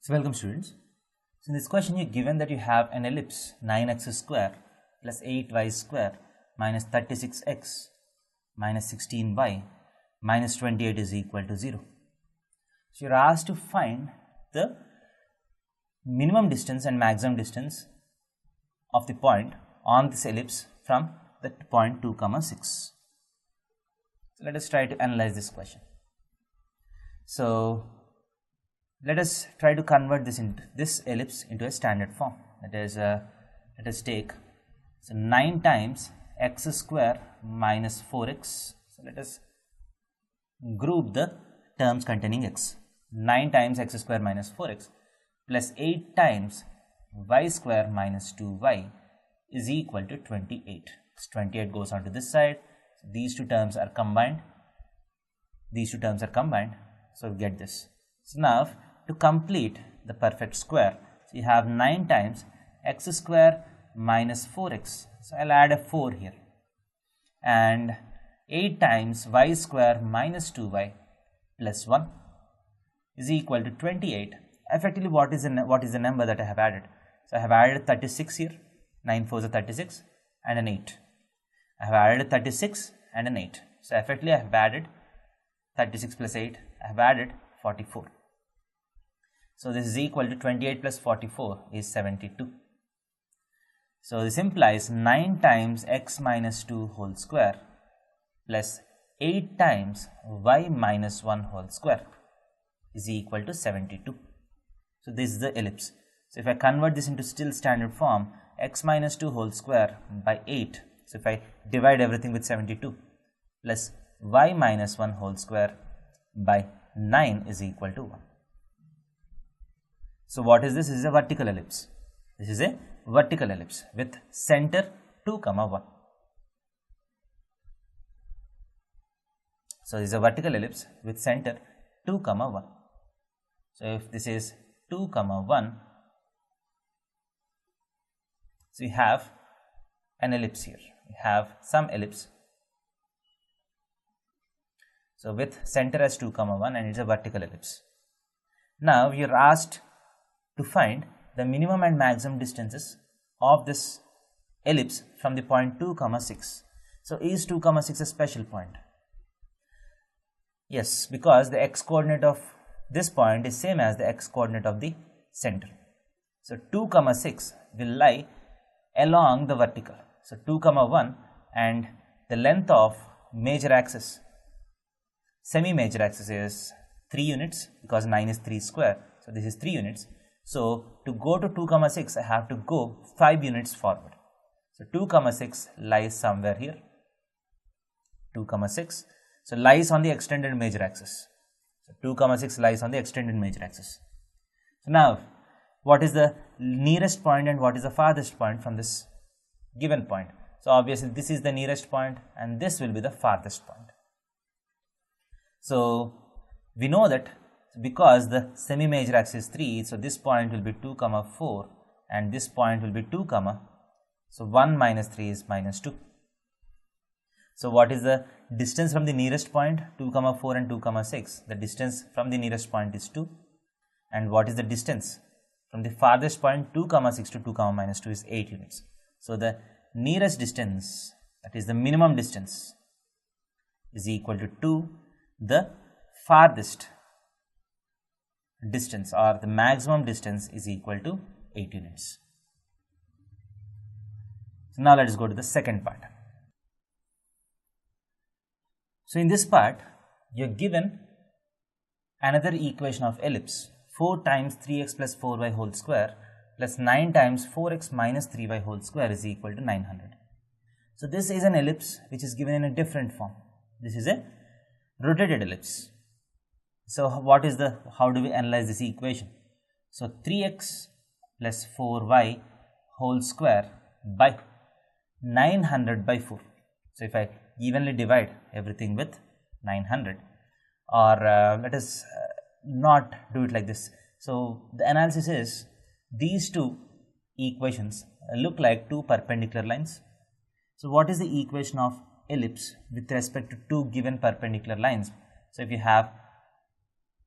So welcome students. So in this question you're given that you have an ellipse 9x square plus 8y square minus 36x minus 16y minus 28 is equal to 0. So you're asked to find the minimum distance and maximum distance of the point on this ellipse from the point 2, 6. So let us try to analyze this question. So let us try to convert this ellipse into a standard form. That is, let us take 9 times x square minus 4x. So let us group the terms containing x. 9 times x square minus 4x plus 8 times y square minus 2y is equal to 28. So 28 goes on to this side. So these two terms are combined. So we get this. So now to complete the perfect square, so you have 9 times x square minus 4x. So I'll add a 4 here. And 8 times y square minus 2y plus 1 is equal to 28. Effectively, what is the number that I have added? So I have added 36 here. 9 4s are 36 and an 8. I have added 36 and an 8. So effectively, I have added 36 plus 8. I have added 44. So this is equal to 28 plus 44 is 72. So this implies 9 times x minus 2 whole square plus 8 times y minus 1 whole square is equal to 72. So this is the ellipse. So if I convert this into still standard form, x minus 2 whole square by 8. So if I divide everything with 72 plus y minus 1 whole square by 9 is equal to 1. So what is this? This is a vertical ellipse. This is a vertical ellipse with center 2, 1. So this is a vertical ellipse with center 2, 1. So if this is 2, 1, so we have an ellipse here. We have some ellipse. So with center as 2, 1 and it's a vertical ellipse. Now we are asked to find the minimum and maximum distances of this ellipse from the point 2, 6. So is 2, 6 a special point? Yes, because the x coordinate of this point is same as the x coordinate of the center. So 2, 6 will lie along the vertical. So 2, 1 and the length of major axis, semi-major axis is 3 units because 9 is 3 square. So this is 3 units. So to go to 2, 6, I have to go 5 units forward. So 2, 6 lies somewhere here. 2, 6. So lies on the extended major axis. So 2, 6 lies on the extended major axis. So now, what is the nearest point and what is the farthest point from this given point? So obviously this is the nearest point and this will be the farthest point. So we know that because the semi-major axis is 3, so this point will be 2, 4 and this point will be 2, so 1 minus 3 is minus 2. So what is the distance from the nearest point? 2, 4 and 2, 6. The distance from the nearest point is 2. And what is the distance from the farthest point 2, 6 to 2, minus 2 is 8 units. So the nearest distance, that is the minimum distance, is equal to 2. The farthest distance or the maximum distance is equal to 8 units. So now let us go to the second part. So in this part, you are given another equation of ellipse 4 times 3x plus 4y whole square plus 9 times 4x minus 3y whole square is equal to 900. So this is an ellipse which is given in a different form. This is a rotated ellipse. So how do we analyze this equation? So 3x plus 4y whole square by 900 by 4. So if I evenly divide everything with 900, or let us not do it like this. So the analysis is these two equations look like two perpendicular lines. So what is the equation of ellipse with respect to two given perpendicular lines? So if you have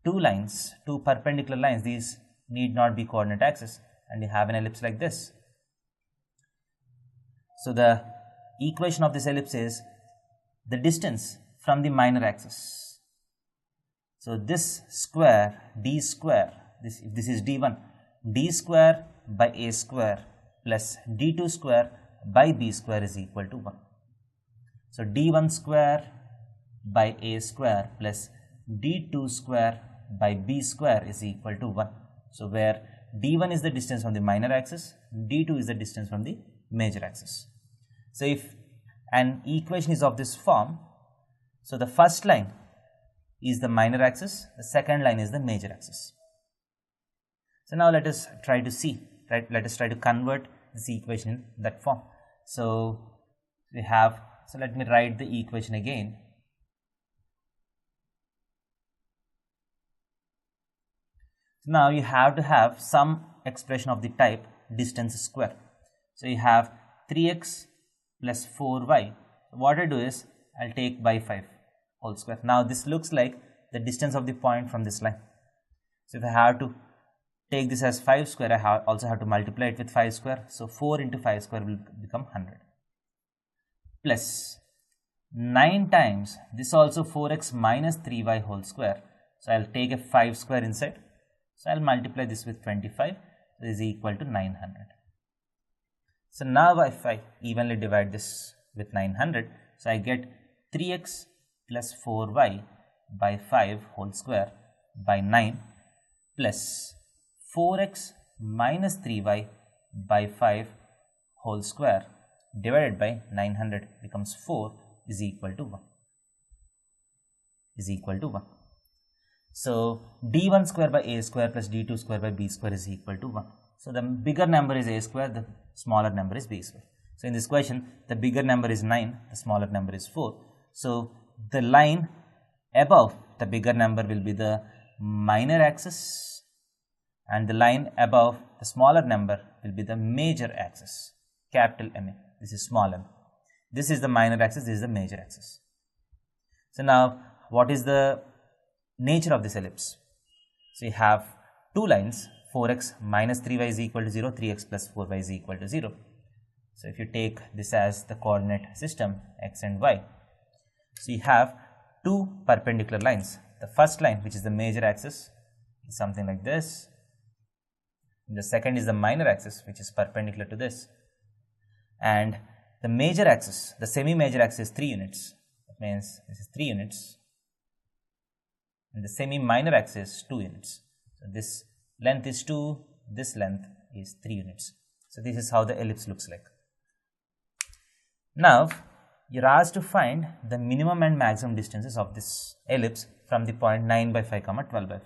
two perpendicular lines, these need not be coordinate axis, and you have an ellipse like this. So the equation of this ellipse is the distance from the minor axis. So this square, d square, if this is d1, d square by a square plus d2 square by b square is equal to 1. So d1 square by a square plus d2 square by b square is equal to 1. So where d1 is the distance from the minor axis, d2 is the distance from the major axis. So if an equation is of this form, so the first line is the minor axis, the second line is the major axis. So now let us try to see, right? Let us try to convert this equation in that form. So we have, so let me write the equation again. Now you have to have some expression of the type distance square. So you have 3x plus 4y. What I do is I'll take by 5 whole square. Now this looks like the distance of the point from this line. So if I have to take this as 5 square, I also have to multiply it with 5 square. So 4 into 5 square will become 100. Plus 9 times this also 4x minus 3y whole square. So I'll take a 5 square inside. So I'll multiply this with 25. This is equal to 900. So now if I evenly divide this with 900, so I get 3x plus 4y by 5 whole square by 9 plus 4x minus 3y by 5 whole square divided by 900 becomes 4 is equal to 1. Is equal to 1. So d1 square by a square plus d2 square by b square is equal to 1. So the bigger number is a square, the smaller number is b square. So in this question, the bigger number is 9, the smaller number is 4. So the line above the bigger number will be the minor axis, and the line above the smaller number will be the major axis, capital M. This is small m. This is the minor axis, this is the major axis. So now what is the nature of this ellipse? So you have two lines, 4x minus 3y is equal to 0, 3x plus 4y is equal to 0. So if you take this as the coordinate system x and y, so you have two perpendicular lines. The first line, which is the major axis, is something like this. The second is the minor axis, which is perpendicular to this. And the major axis, the semi-major axis is 3 units. That means this is 3 units. And the semi-minor axis is 2 units. So this length is 2, this length is 3 units. So this is how the ellipse looks like. Now you're asked to find the minimum and maximum distances of this ellipse from the point 9 by 5, 12 by 5.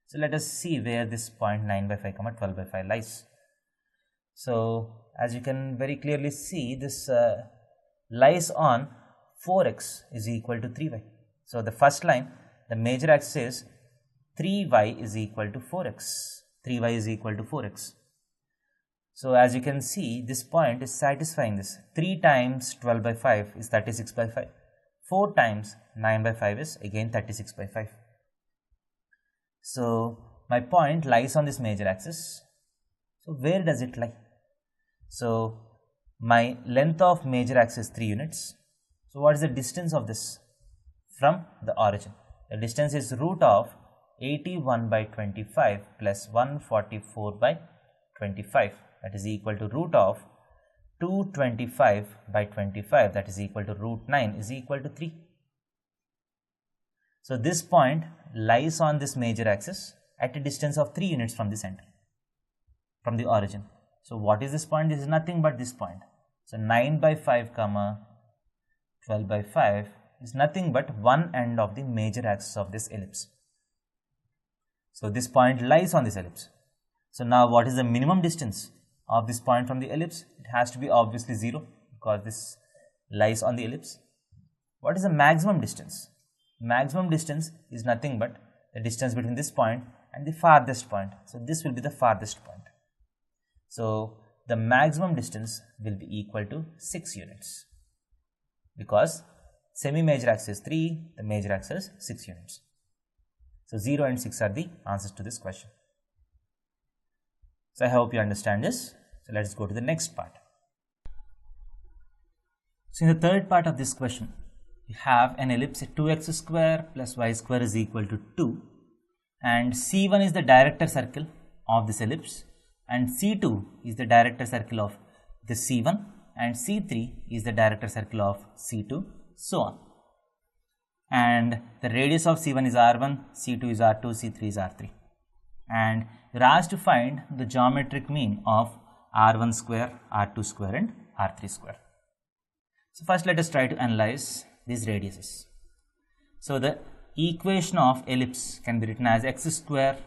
So let us see where this point 9 by 5, 12 by 5 lies. So as you can very clearly see, this lies on 4x is equal to 3y. So the first line, the major axis is 3y is equal to 4x. 3y is equal to 4x. So as you can see, this point is satisfying this. 3 times 12 by 5 is 36 by 5. 4 times 9 by 5 is again 36 by 5. So my point lies on this major axis. So where does it lie? So my length of major axis is 3 units. So what is the distance of this from the origin? The distance is root of 81 by 25 plus 144 by 25. That is equal to root of 225 by 25, that is equal to root 9 is equal to 3. So this point lies on this major axis at a distance of 3 units from the center, from the origin. So what is this point? This is nothing but this point. So 9 by 5 comma 12 by 5 is nothing but one end of the major axis of this ellipse. So this point lies on this ellipse. So now what is the minimum distance of this point from the ellipse? It has to be obviously 0 because this lies on the ellipse. What is the maximum distance? Maximum distance is nothing but the distance between this point and the farthest point. So this will be the farthest point. So the maximum distance will be equal to 6 units because semi-major axis is 3, the major axis is 6 units. So 0 and 6 are the answers to this question. So I hope you understand this. So let's go to the next part. So in the third part of this question, you have an ellipse 2x square plus y square is equal to 2, and C1 is the director circle of this ellipse, and C2 is the director circle of the C1, and C3 is the director circle of C2, so on. And the radius of C1 is R1, C2 is R2, C3 is R3. And you are asked to find the geometric mean of R1 square, R2 square and R3 square. So first let us try to analyze these radiuses. So the equation of ellipse can be written as x square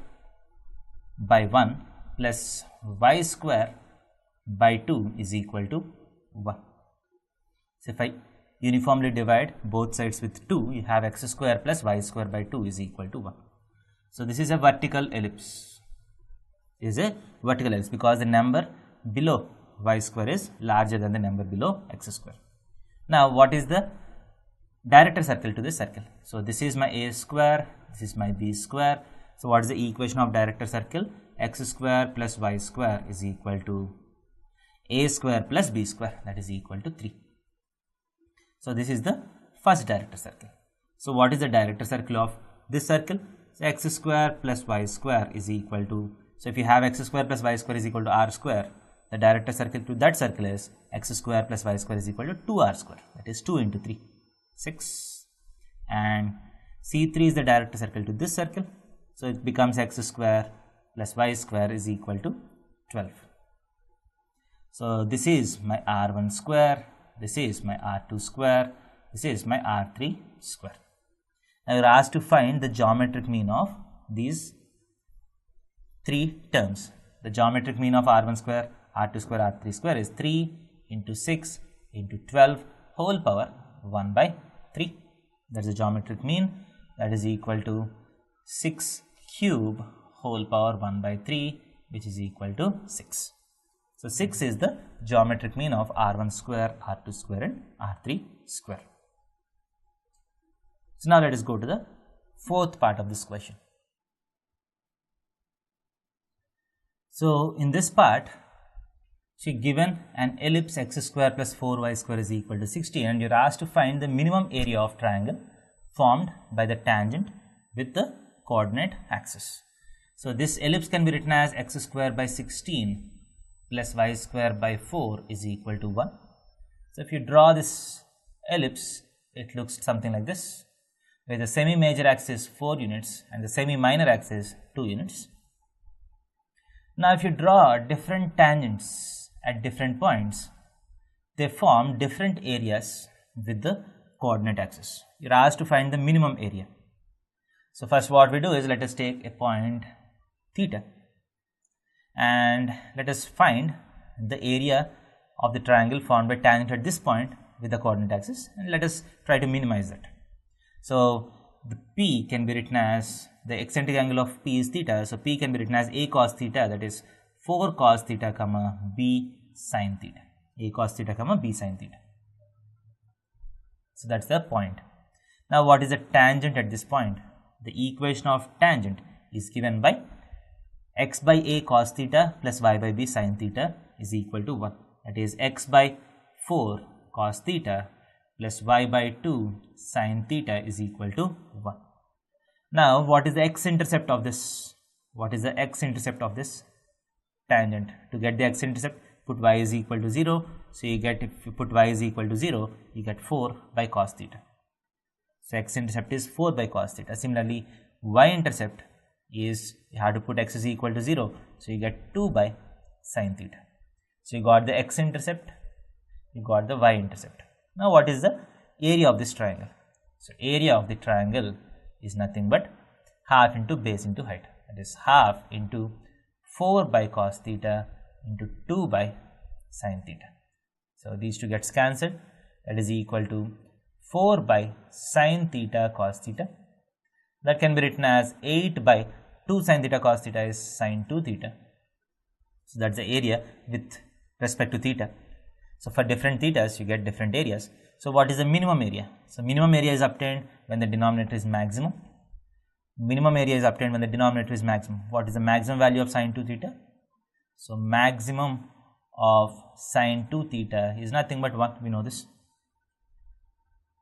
by 1 plus y square by 2 is equal to 1. So if I uniformly divide both sides with 2, you have x square plus y square by 2 is equal to 1. So this is a vertical ellipse. Is a vertical ellipse because the number below y square is larger than the number below x square. Now what is the director circle to this circle? So this is my a square, this is my b square. So what is the equation of director circle? X square plus y square is equal to a square plus b square, that is equal to 3. So this is the first director circle. So what is the director circle of this circle? So x square plus y square is equal to, so if you have x square plus y square is equal to r square, the director circle to that circle is x square plus y square is equal to 2r square, that is 2 into 3, 6. And C3 is the director circle to this circle, so it becomes x square plus y square is equal to 12. So this is my r1 square, this is my r2 square, this is my r3 square. Now you are asked to find the geometric mean of these three terms. The geometric mean of r1 square, r2 square, r3 square is 3 into 6 into 12 whole power 1 by 3. That is the geometric mean, that is equal to 6 cube whole power 1 by 3, which is equal to 6. So 6 is the geometric mean of r1 square, r2 square and r3 square. So now let us go to the fourth part of this question. So in this part, she given an ellipse x square plus 4y square is equal to 60, and you are asked to find the minimum area of triangle formed by the tangent with the coordinate axis. So this ellipse can be written as x square by 16 plus y square by 4 is equal to 1. So if you draw this ellipse, it looks something like this, where the semi-major axis 4 units and the semi-minor axis 2 units. Now if you draw different tangents at different points, they form different areas with the coordinate axis. You are asked to find the minimum area. So first what we do is, let us take a point theta and let us find the area of the triangle formed by tangent at this point with the coordinate axis, and let us try to minimize that. So the P can be written as, the eccentric angle of P is theta, so P can be written as a cos theta, that is 4 cos theta comma b sin theta, a cos theta comma b sin theta. So that's the point. Now what is the tangent at this point? The equation of tangent is given by x by a cos theta plus y by b sin theta is equal to 1. That is x by 4 cos theta plus y by 2 sin theta is equal to 1. Now what is the x-intercept of this? What is the x-intercept of this tangent? To get the x-intercept, put y is equal to 0. So you get, if you put y is equal to 0, you get 4 by cos theta. So x-intercept is 4 by cos theta. Similarly, y-intercept is, you have to put x is equal to 0. So you get 2 by sin theta. So you got the x-intercept, you got the y-intercept. Now what is the area of this triangle? So area of the triangle is nothing but half into base into height. That is half into 4 by cos theta into 2 by sin theta. So these two gets cancelled. That is equal to 4 by sin theta cos theta. That can be written as 8 by 2 sin theta cos theta is sin 2 theta. So that's the area with respect to theta. So for different thetas, you get different areas. So what is the minimum area? So minimum area is obtained when the denominator is maximum. Minimum area is obtained when the denominator is maximum. What is the maximum value of sin 2 theta? So maximum of sine 2 theta is nothing but 1, we know this.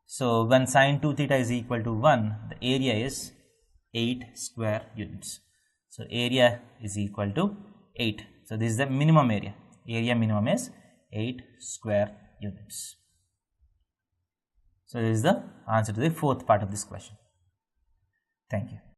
So when sine 2 theta is equal to 1, the area is 8 square units. So area is equal to 8. So this is the minimum area. Area minimum is 8 square units. So this is the answer to the fourth part of this question. Thank you.